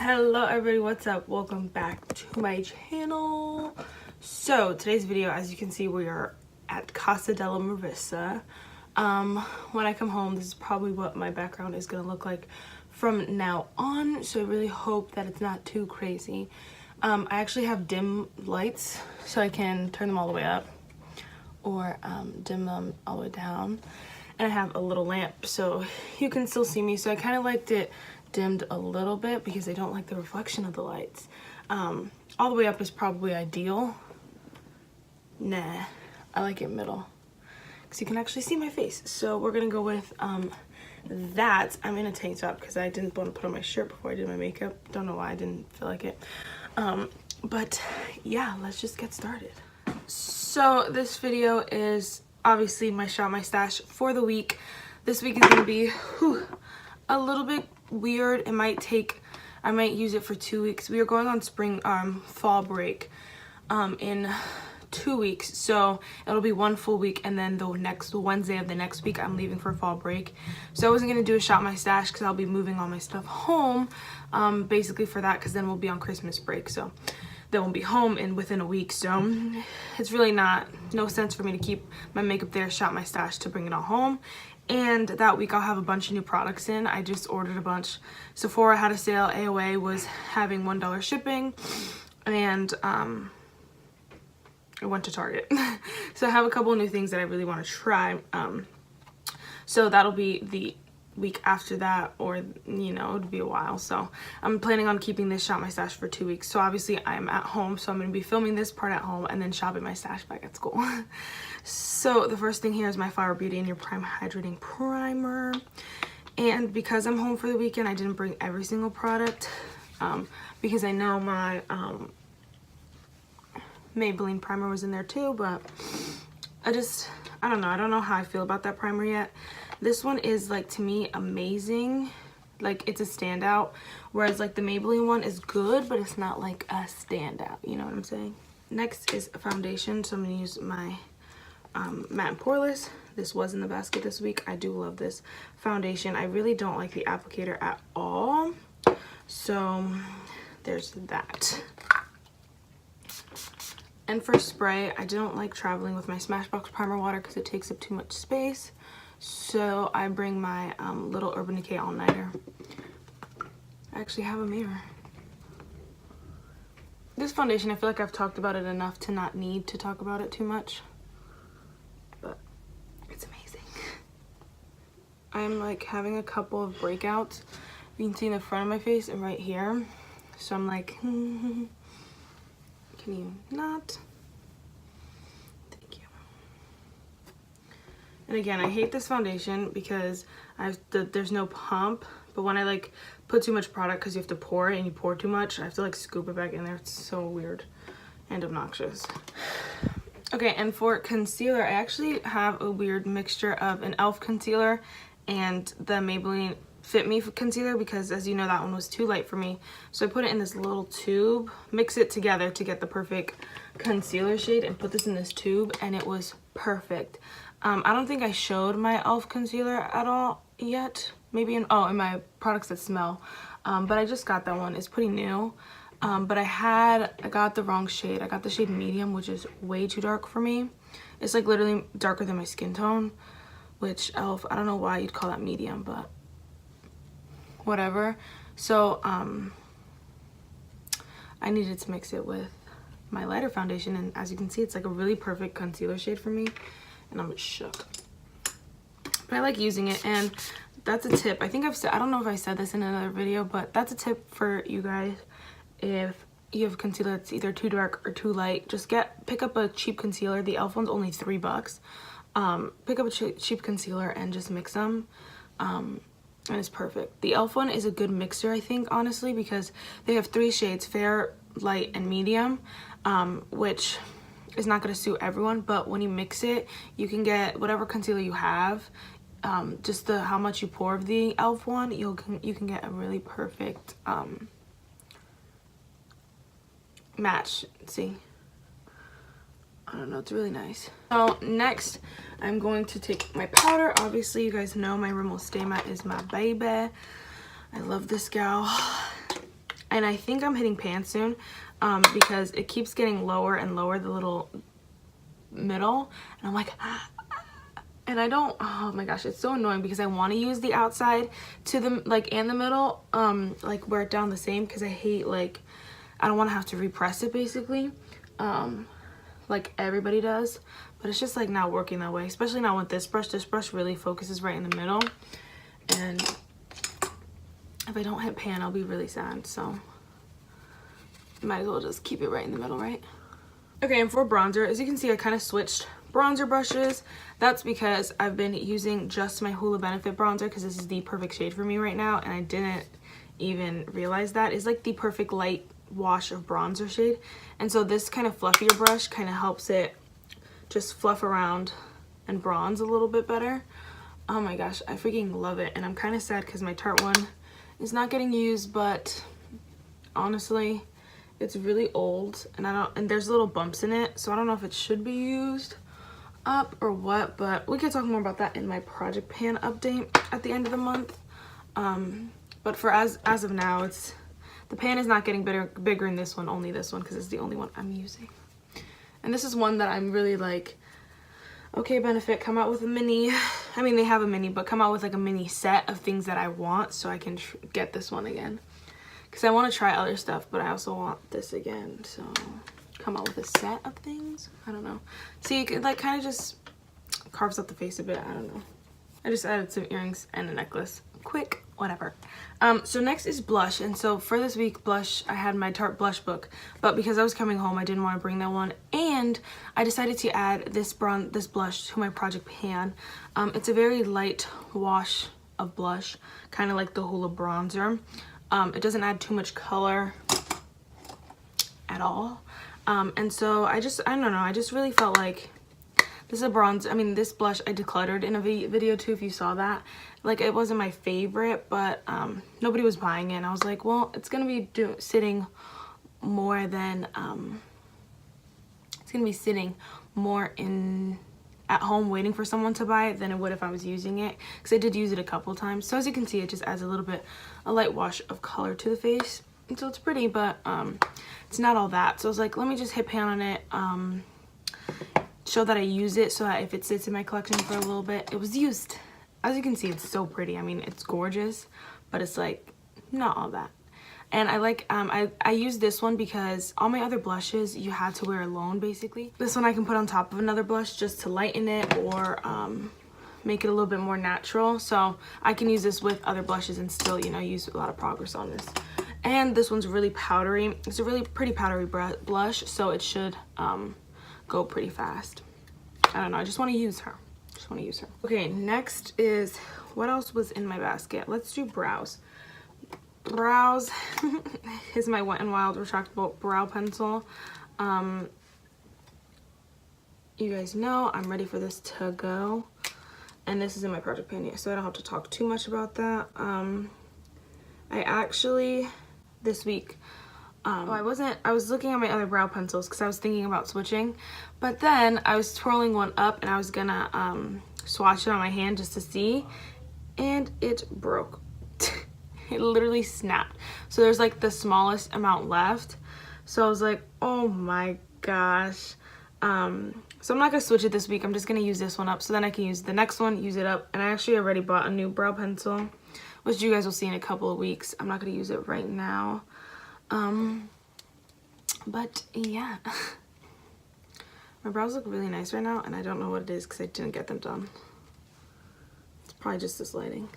Hello everybody, what's up? Welcome back to my channel. So today's video, as you can see, we are at Casa della Marissa. When I come home, this is probably what my background is gonna look like from now on, so I really hope that it's not too crazy. I actually have dim lights, so I can turn them all the way up or dim them all the way down, and I have a little lamp so you can still see me. So I kind of liked it dimmed a little bit because I don't like the reflection of the lights. All the way up is probably ideal. Nah, I like it middle because you can actually see my face. So we're gonna go with that. I'm in a tank top because I didn't want to put on my shirt before I did my makeup. Don't know why, I didn't feel like it. But yeah, let's just get started. So this video is obviously my shop, my stash for the week. This week is gonna be a little bit weird. I might use it for 2 weeks. We are going on fall break in 2 weeks, so it'll be 1 full week, and then the Wednesday of the next week I'm leaving for fall break. So I wasn't gonna do a shop my stash because I'll be moving all my stuff home basically for that, because then we'll be on Christmas break, so then we'll be home within a week. So it's really no sense for me to keep my makeup there, shop my stash to bring it all home. And that week I'll have a bunch of new products in. I just ordered a bunch. Sephora had a sale, AOA was having $1 shipping, and I went to Target. So I have a couple of new things that I really want to try. So that'll be the week after that, or it'll be a while. So I'm planning on keeping this shop my stash for 2 weeks. So obviously I'm at home, so I'm going to be filming this part at home and then shopping my stash back at school. So the first thing here is my Flower Beauty and Your Prime Hydrating Primer. And because I'm home for the weekend, I didn't bring every single product because I know my Maybelline primer was in there too, but I don't know how I feel about that primer yet. This one is, like, to me, amazing. Like, it's a standout, whereas like the Maybelline one is good, but it's not like a standout, you know what I'm saying? Next is a foundation, so I'm gonna use my Matte and Poreless. This was in the basket this week. I do love this foundation. I really don't like the applicator at all, so there's that. And for spray, I don't like traveling with my Smashbox Primer Water because it takes up too much space. So I bring my little Urban Decay All Nighter. I actually have a mirror. This foundation, I feel like I've talked about it enough to not need to talk about it too much. But it's amazing. I'm like having a couple of breakouts. You can see in the front of my face and right here. So I'm like, can you not? Thank you. And again, I hate this foundation because there's no pump, but when I like put too much product, because you have to pour it and you pour too much, I have to like scoop it back in there. It's so weird and obnoxious. Okay, and for concealer, I actually have a weird mixture of an e.l.f. concealer and the Maybelline Fit Me concealer, because as you know, that one was too light for me. So I put it in this little tube, mix it together to get the perfect concealer shade, and put this in this tube, and it was perfect. I don't think I showed my e.l.f. concealer at all yet. Maybe in my products that smell. But I just got that one. It's pretty new. But I got the wrong shade. I got the shade medium, which is way too dark for me. It's like literally darker than my skin tone, which e.l.f., I don't know why you'd call that medium, but whatever. So I needed to mix it with my lighter foundation, and as you can see, it's like a really perfect concealer shade for me, and I'm shook. But I like using it, and that's a tip. I don't know if I said this in another video, but that's a tip for you guys. If you have concealer that's either too dark or too light, just pick up a cheap concealer. The e.l.f. one's only $3. Pick up a cheap concealer and just mix them, and it's perfect. The e.l.f. one is a good mixer, I think, honestly, because they have 3 shades: fair, light, and medium, which is not going to suit everyone, but when you mix it, you can get whatever concealer you have. Just how much you pour of the e.l.f. one, you can get a really perfect match. See, I don't know, it's really nice. So next, I'm going to take my powder. Obviously, you guys know my Rimmel Stay Matte is my baby. I love this gal. I and I think I'm hitting pan soon because it keeps getting lower and lower, the little middle, and I'm like and I don't, oh my gosh, it's so annoying because I want to use the outside to the like and the middle like wear it down the same, because I hate, like, I don't want to have to repress it basically like everybody does, but it's just like not working that way, especially not with this brush. This brush really focuses right in the middle, and if I don't hit pan, I'll be really sad, so might as well just keep it right in the middle, right? Okay, and for bronzer, as you can see, I kind of switched bronzer brushes. That's because I've been using just my Hoola Benefit bronzer, because this is the perfect shade for me right now, and I didn't even realize that. It's like the perfect light wash of bronzer shade, and so this kind of fluffier brush kind of helps it just fluff around and bronze a little bit better. Oh my gosh, I freaking love it, and I'm kind of sad because my Tarte one is not getting used, but honestly, it's really old, and there's little bumps in it, so I don't know if it should be used up or what, but we could talk more about that in my project pan update at the end of the month. But for as of now, it's, the pan is not getting bigger in this one, only this one, because it's the only one I'm using. And this is one that I'm really like, okay, Benefit, come out with a mini, I mean, they have a mini, but come out with like a mini set of things that I want so I can get this one again. Because I want to try other stuff, but I also want this again, so come out with a set of things. I don't know. See, it like kind of just carves up the face a bit. I don't know. I just added some earrings and a necklace. Quick, whatever. So next is blush, and so for this week blush, I had my Tarte blush book, but because I was coming home, I didn't want to bring that one, and I decided to add this blush to my project pan. It's a very light wash of blush, kind of like the Hoola bronzer. It doesn't add too much color at all. And so I don't know, I just really felt like this is a bronze, I mean, this blush I decluttered in a video too, if you saw that. Like, it wasn't my favorite, but nobody was buying it, and I was like, well, it's gonna be sitting more than, it's gonna be sitting more at home waiting for someone to buy it than it would if I was using it, because I did use it a couple times. So as you can see, it just adds a light wash of color to the face, and so it's pretty, but it's not all that. So I was like, let me just hit pan on it, show that I use it, so that if it sits in my collection for a little bit, it was used. As you can see, it's so pretty. I mean, it's gorgeous, but it's like not all that. And I like, I use this one because all my other blushes you had to wear alone, basically. This one I can put on top of another blush just to lighten it, or make it a little bit more natural. So I can use this with other blushes and still, you know, use a lot of progress on this. And this one's really powdery. It's a really pretty powdery blush, so it should go pretty fast. I don't know, I just want to use her. Okay, next is, what else was in my basket? Let's do brows. Brows is my Wet n Wild retractable brow pencil. You guys know I'm ready for this to go, and this is in my project pan yet, so I don't have to talk too much about that. I actually this week I was looking at my other brow pencils because I was thinking about switching, but then I was twirling one up and I was gonna swatch it on my hand just to see, and it broke. It literally snapped. So there's like the smallest amount left. So I was like, oh my gosh. So I'm not gonna switch it this week. I'm just gonna use this one up, so then I can use the next one, use it up. And I actually already bought a new brow pencil, which you guys will see in a couple of weeks. I'm not gonna use it right now. But yeah. My brows look really nice right now, and I don't know what it is because I didn't get them done. It's probably just this lighting.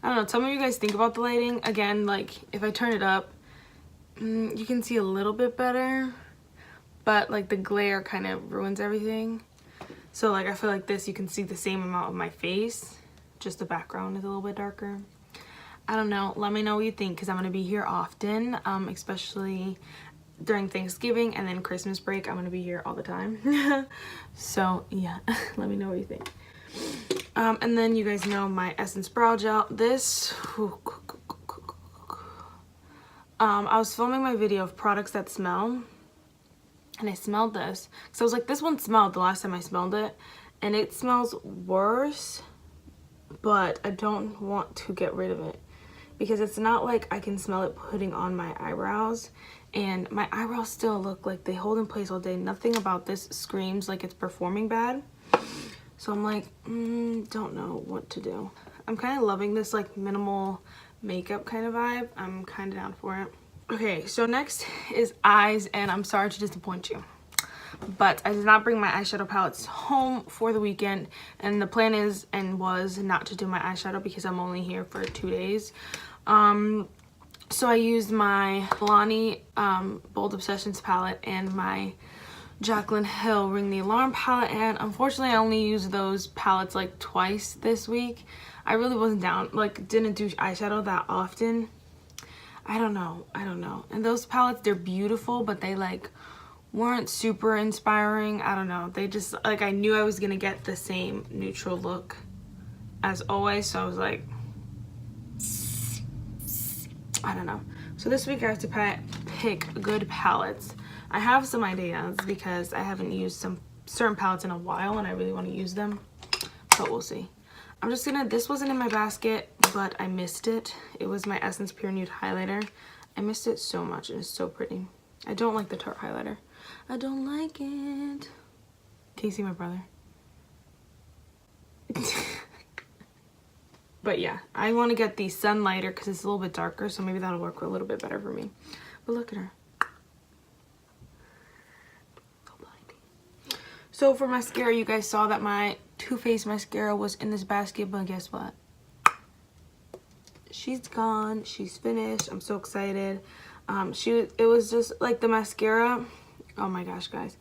I don't know, tell me what you guys think about the lighting. Again, like, if I turn it up, you can see a little bit better, but like the glare kind of ruins everything. So like, I feel like this, you can see the same amount of my face, just the background is a little bit darker. I don't know, let me know what you think, because I'm going to be here often, especially during Thanksgiving and then Christmas break. I'm going to be here all the time. So yeah, let me know what you think. And then you guys know my Essence Brow Gel. This, I was filming my video of products that smell, and I smelled this. So I was like, this one smelled the last time I smelled it, and it smells worse, but I don't want to get rid of it. because it's not like I can smell it putting on my eyebrows, and my eyebrows still look like they hold in place all day. Nothing about this screams like it's performing bad. So I'm like, don't know what to do. I'm kind of loving this like minimal makeup kind of vibe. I'm kind of down for it. Okay, so next is eyes, and I'm sorry to disappoint you, but I did not bring my eyeshadow palettes home for the weekend, and the plan is and was not to do my eyeshadow because I'm only here for 2 days. So I used my Milani Bold Obsessions palette and my Jaclyn Hill Ring the Alarm palette, and unfortunately I only used those palettes like twice this week. I really wasn't down, like didn't do eyeshadow that often. I don't know. And those palettes, they're beautiful, but they like weren't super inspiring. I don't know. They just, like, I knew I was gonna get the same neutral look as always, so I was like, I don't know. So this week I have to pick good palettes. I have some ideas because I haven't used some certain palettes in a while and I really want to use them, but we'll see. I'm just gonna, this wasn't in my basket, but I missed it. It was my Essence Pure Nude highlighter. I missed it so much and it's so pretty. I don't like the Tarte highlighter. I don't like it. Can you see my brother? But yeah, I want to get the Sunlighter because it's a little bit darker, so maybe that'll work a little bit better for me. But look at her. So for mascara, you guys saw that my Too Faced mascara was in this basket, but guess what? She's gone. She's finished. I'm so excited. It was just like the mascara. Oh my gosh, guys.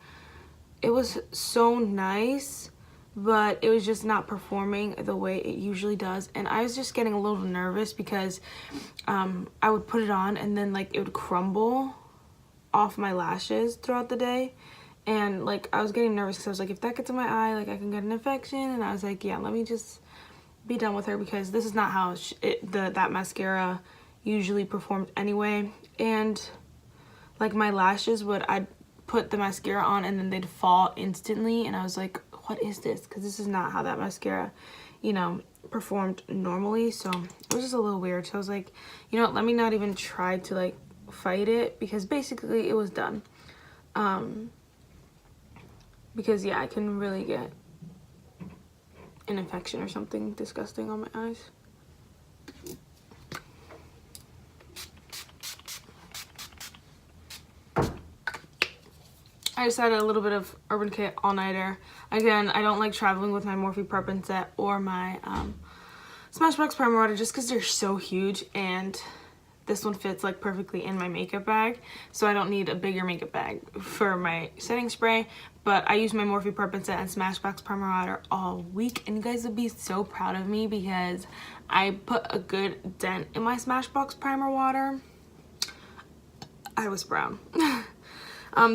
It was so nice, but it was just not performing the way it usually does, and I was just getting a little nervous because I would put it on and then like it would crumble off my lashes throughout the day, and like I was getting nervous because I was like, if that gets in my eye, like I can get an infection. And I was like, yeah, let me just be done with her because this is not how that mascara usually performed anyway. And like my lashes I'd put the mascara on and then they'd fall instantly, and I was like, what is this? Because this is not how that mascara, you know, performed normally. So it was just a little weird. So I was like, you know what, let me not even try to like fight it, because basically it was done. Because yeah, I can really get an infection or something disgusting on my eyes. I just added a little bit of Urban Decay All Nighter. Again, I don't like traveling with my Morphe Prep and Set or my Smashbox Primer Water just because they're so huge, and this one fits like perfectly in my makeup bag, so I don't need a bigger makeup bag for my setting spray. But I use my Morphe Prep and Set and Smashbox Primer Water all week, and you guys would be so proud of me because I put a good dent in my Smashbox Primer Water. I was brown.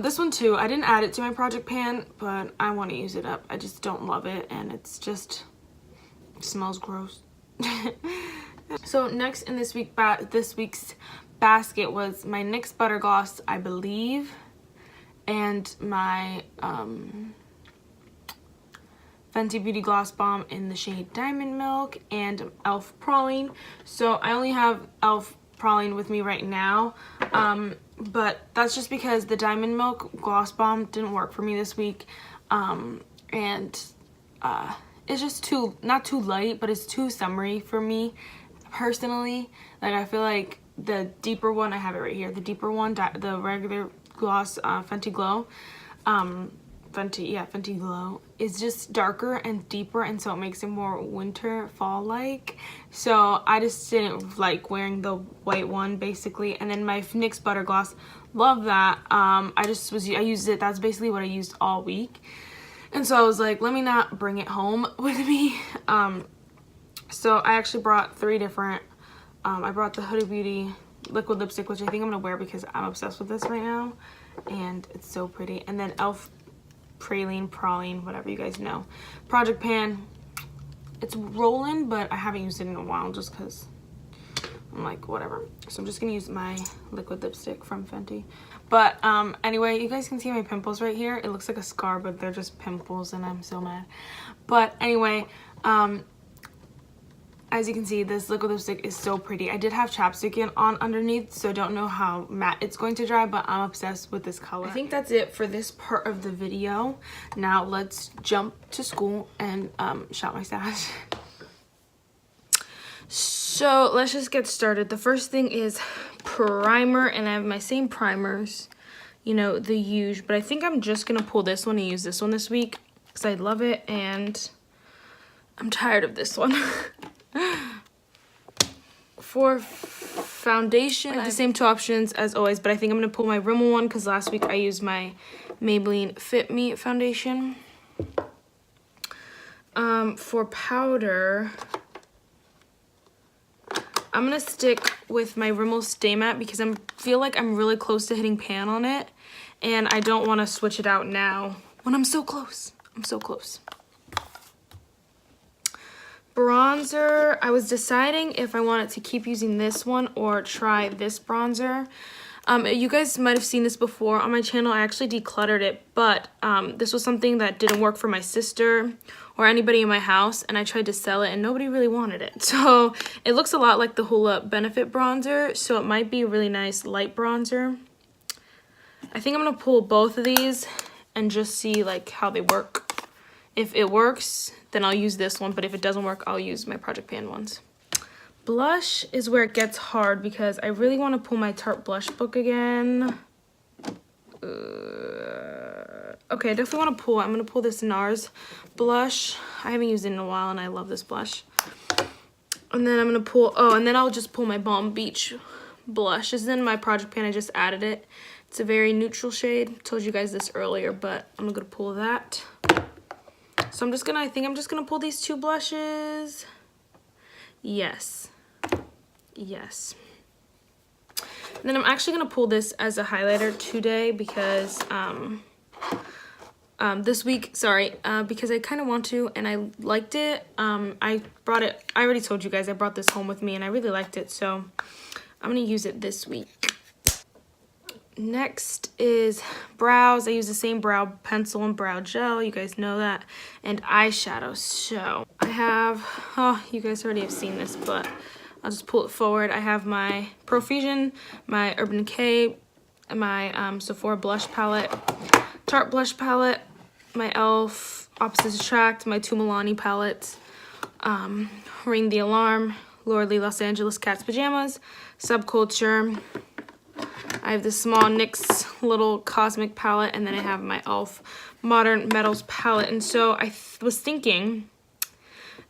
This one too, I didn't add it to my project pan, but I want to use it up. I just don't love it, and it smells gross. So next in this week's basket was my NYX Butter Gloss, I believe, and my Fenty Beauty Gloss Bomb in the shade Diamond Milk, and e.l.f. Praline. So I only have e.l.f. Praline with me right now, but that's just because the Diamond Milk Gloss Bomb didn't work for me this week, and it's just not too light, but it's too summery for me personally. Like I feel like the deeper one, I have it right here, the deeper one, the regular gloss, Fenty Glow, Fenty Glow is just darker and deeper, and so it makes it more winter fall like. So I just didn't like wearing the white one basically. And then my NYX Butter Gloss, love that. I used it, that's basically what I used all week, and so I was like, let me not bring it home with me. So I actually brought 3 different, I brought the Huda Beauty liquid lipstick, which I think I'm gonna wear because I'm obsessed with this right now and it's so pretty. And then e.l.f. Praline, whatever you guys know. Project Pan, it's rolling, but I haven't used it in a while just because I'm like, whatever. So I'm just gonna use my liquid lipstick from Fenty. But anyway, you guys can see my pimples right here. It looks like a scar, but they're just pimples and I'm so mad. But anyway, As you can see, this liquid lipstick is so pretty. I did have chapstick on underneath, so don't know how matte it's going to dry, but I'm obsessed with this color. I think that's it for this part of the video. Now let's jump to school and shop my stash. So let's just get started. The first thing is primer, and I have my same primers, you know, the huge, but I think I'm just gonna pull this one and use this one this week because I love it and I'm tired of this one. For foundation, I have the same two options as always, but I think I'm gonna pull my Rimmel one because last week I used my Maybelline Fit Me foundation. For powder, I'm gonna stick with my Rimmel Stay Matte because I feel like I'm really close to hitting pan on it, and I don't want to switch it out now when I'm so close. I'm so close. Bronzer, I was deciding if I wanted to keep using this one or try this bronzer. You guys might have seen this before on my channel. I actually decluttered it, but this was something that didn't work for my sister or anybody in my house, and I tried to sell it and nobody really wanted it. So it looks a lot like the Hoola Benefit bronzer, so it might be a really nice light bronzer. I think I'm gonna pull both of these and just see like how they work. If it works, then I'll use this one, but if it doesn't work, I'll use my Project Pan ones. Blush is where it gets hard because I really want to pull my Tarte blush book again. Okay, I definitely want to pull. I'm going to pull this NARS blush. I haven't used it in a while and I love this blush. And then I'm going to pull, and then I'll just pull my Balm Beach blush. This is in my Project Pan. I just added it. It's a very neutral shade. Told you guys this earlier, but I'm going to pull that. So I think I'm just gonna pull these two blushes. Yes. Yes. And then I'm actually gonna pull this as a highlighter today because this week, because I kind of want to and I liked it. I already told you guys I brought this home with me and I really liked it, so I'm gonna use it this week. Next is brows. I use the same brow pencil and brow gel, you guys know that, and eyeshadow. So I have, you guys already have seen this, but I'll just pull it forward. I have my Profusion, my Urban Decay, my Sephora blush palette, Tarte blush palette, my e.l.f. Opposites Attract, my two Milani palettes, Ring the Alarm, Laura Lee Los Angeles Cat's Pajamas, Subculture. I have this small NYX little cosmic palette, and then I have my e.l.f. Modern Metals palette. And so I was thinking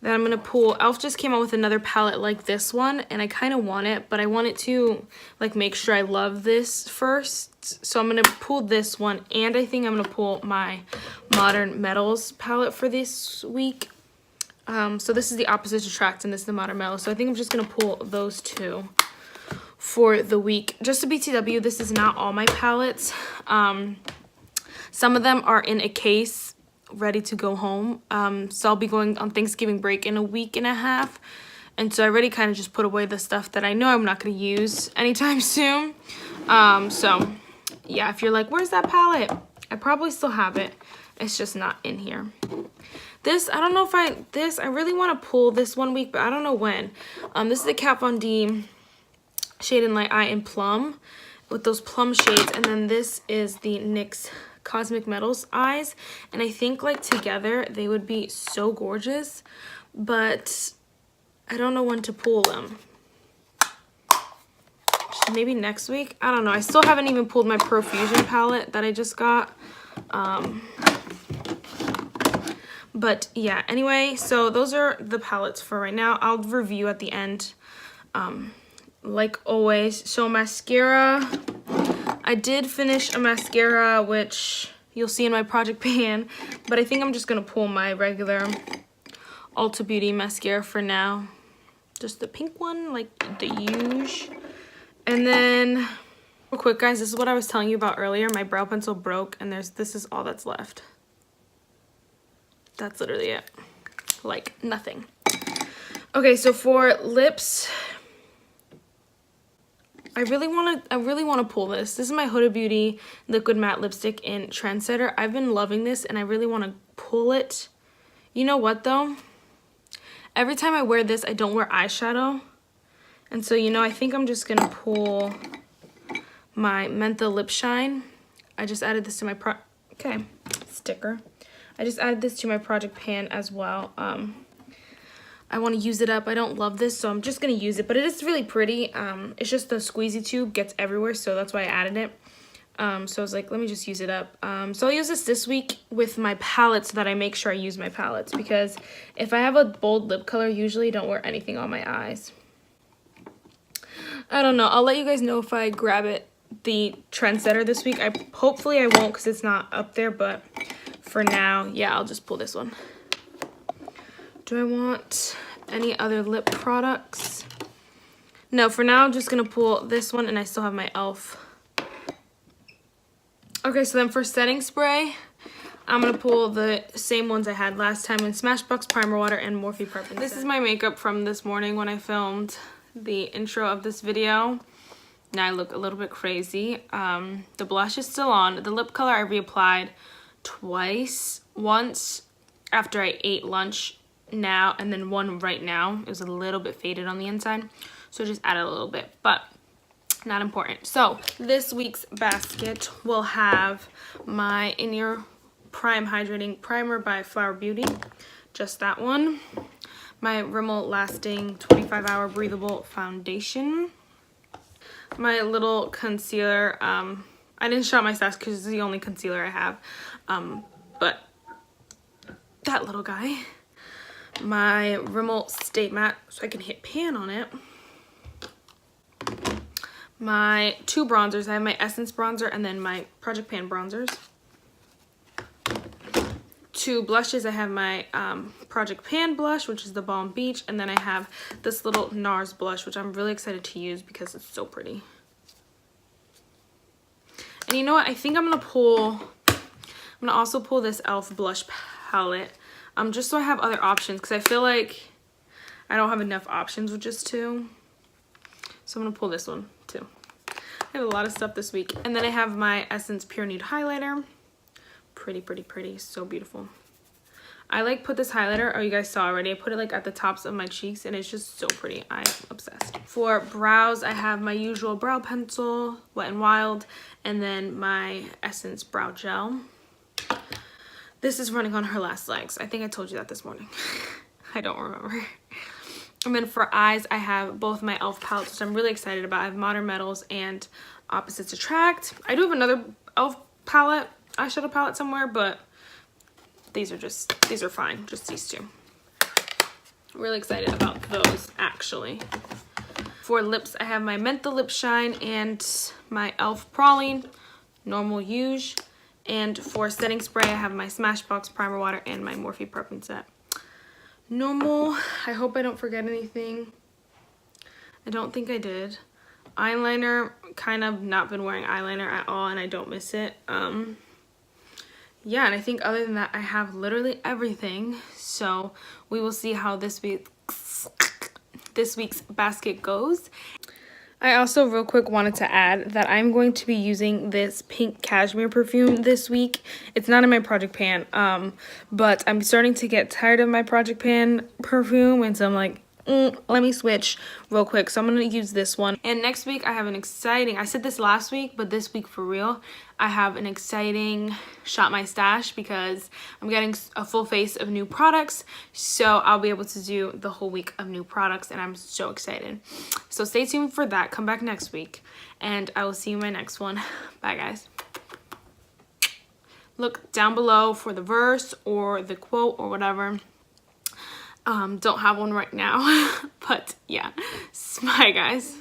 that I'm going to pull, e.l.f. just came out with another palette like this one, and I kind of want it, but I wanted to like make sure I love this first. So I'm going to pull this one, and I think I'm going to pull my Modern Metals palette for this week. So this is the Opposites Attract, and this is the Modern Metals. So I think I'm just going to pull those two for the week. Just a BTW, this is not all my palettes. Some of them are in a case ready to go home. So I'll be going on Thanksgiving break in a week and a half. And so I already kind of just put away the stuff that I know I'm not going to use anytime soon. So yeah, if you're like, where's that palette? I probably still have it. It's just not in here. This, I don't know if I really want to pull this one week, but I don't know when. This is the Kat Von D Shade and Light Eye in Plum with those plum shades, and then this is the NYX Cosmic Metals eyes, and I think like together they would be so gorgeous, but I don't know when to pull them. Maybe next week? I don't know. I still haven't even pulled my Profusion palette that I just got. But yeah, anyway, so those are the palettes for right now. I'll review at the end. Like always. So mascara, I did finish a mascara which you'll see in my Project Pan, but I think I'm just gonna pull my regular Ulta Beauty mascara for now, just the pink one, like the huge. And then real quick guys, this is what I was telling you about earlier. My brow pencil broke, and this is all that's left. That's literally it, like nothing. Okay, so for lips, I really want to pull this. This is my Huda Beauty Liquid Matte Lipstick in Trendsetter. I've been loving this, and I really want to pull it. You know what, though? every time I wear this, I don't wear eyeshadow. And so, you know, I think I'm just going to pull my Mentha Lip Shine. I just added this to my sticker. I just added this to my project pan as well. I want to use it up. I don't love this, so I'm just going to use it. But it is really pretty. It's just the squeezy tube gets everywhere, so that's why I added it. So I was like, let me just use it up. So I'll use this week with my palettes so that I make sure I use my palettes. Because if I have a bold lip color, usually I don't wear anything on my eyes. I don't know. I'll let you guys know if I grab it, the Trendsetter this week. Hopefully I won't because it's not up there, but for now, yeah, I'll just pull this one. Do I want any other lip products? No, for now I'm just gonna pull this one, and I still have my e.l.f. Okay, so then for setting spray, I'm gonna pull the same ones I had last time in Smashbox Primer Water and Morphe Prep. This is my makeup from this morning when I filmed the intro of this video. Now I look a little bit crazy. The blush is still on. The lip color I reapplied twice. Once after I ate lunch now, and then one right now. It was a little bit faded on the inside, so just added a little bit, but not important. So this week's basket will have my In Your Prime Hydrating Primer by Flower Beauty, just that one. My Rimmel Lasting 25-Hour Breathable Foundation. My little concealer. I didn't show my stash because it's the only concealer I have, but that little guy. My Rimmel Stay Matte, so I can hit pan on it. My two bronzers. I have my Essence bronzer and then my Project Pan bronzers. Two blushes. I have my Project Pan blush, which is the Balm Beach, and then I have this little NARS blush, which I'm really excited to use because it's so pretty. And you know what? I think I'm gonna also pull this e.l.f. blush palette. Just so I have other options, because I feel like I don't have enough options with just two. So I'm gonna pull this one too. I have a lot of stuff this week. And then I have my Essence Pure Nude highlighter. Pretty, pretty, pretty. So beautiful. I like put this highlighter, oh, you guys saw already. I put it like at the tops of my cheeks, and it's just so pretty. I'm obsessed. For brows, I have my usual brow pencil, Wet n Wild, and then my Essence Brow Gel. This is running on her last legs. I think I told you that this morning. I don't remember. And then for eyes, I have both my e.l.f. palettes, which I'm really excited about. I have Modern Metals and Opposites Attract. I do have another e.l.f. palette, eyeshadow palette somewhere, but these are fine. Just these two. I'm really excited about those, actually. For lips, I have my Mentha Lip Shine and my e.l.f. Praline, Normal Use. And for setting spray, I have my Smashbox Primer Water and my Morphe Prep and Set. Normal. I hope I don't forget anything. I don't think I did. Eyeliner, kind of not been wearing eyeliner at all, and I don't miss it. Yeah, and I think other than that, I have literally everything. So we will see how this week's basket goes. I also real quick wanted to add that I'm going to be using this pink cashmere perfume this week. It's not in my Project Pan, but I'm starting to get tired of my Project Pan perfume, and so I'm like, let me switch real quick. So I'm going to use this one. And next week I have an exciting, I said this last week, but this week for real, I have an exciting Shop My Stash because I'm getting a full face of new products. So I'll be able to do the whole week of new products, and I'm so excited. So stay tuned for that. Come back next week, and I will see you in my next one. Bye, guys. Look down below for the verse or the quote or whatever. Don't have one right now, but yeah. Bye, guys.